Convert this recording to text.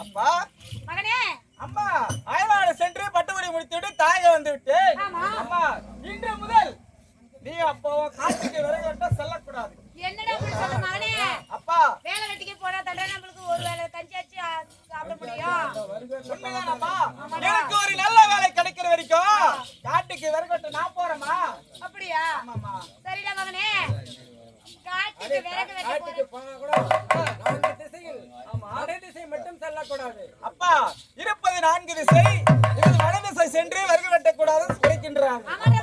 அப்பா மகனே, அம்மா அயல்நாடு சென்று பட்டுமணி முடித்துவிட்டு தாயை வந்து விட்டு அம்மா இன்று முதல் நீ அப்போ காட்டுக்கு விறகு வெட்ட செல்லக்கூடாது. என்னடா அப்படி சொல்ற மகனே? அப்பா வேலை வெட்டிக்கு போனா தண்டை நம்மளுக்கு ஒரு வேளை கஞ்சியாச்சு சாப்பிட முடியும். உண்மைதானம்மா? எனக்கு ஒரு நல்ல வேலை கிடைக்கிற வரைக்கும் காட்டுக்கு விறகு வெட்ட நான் போறேம்மா. அப்படியா? ஆமாம்மா. சரிடா மகனே, காட்டுக்கு விறகு வெட்ட போனா கூட 4 திசையில் வட திசை மட்டும் செல்லக்கூடாது. அப்பா இருப்பது 4 திசை, இது வட திசை சென்று விறகு வெட்டக்கூடாது கிடைக்கின்றார். ஆமாடா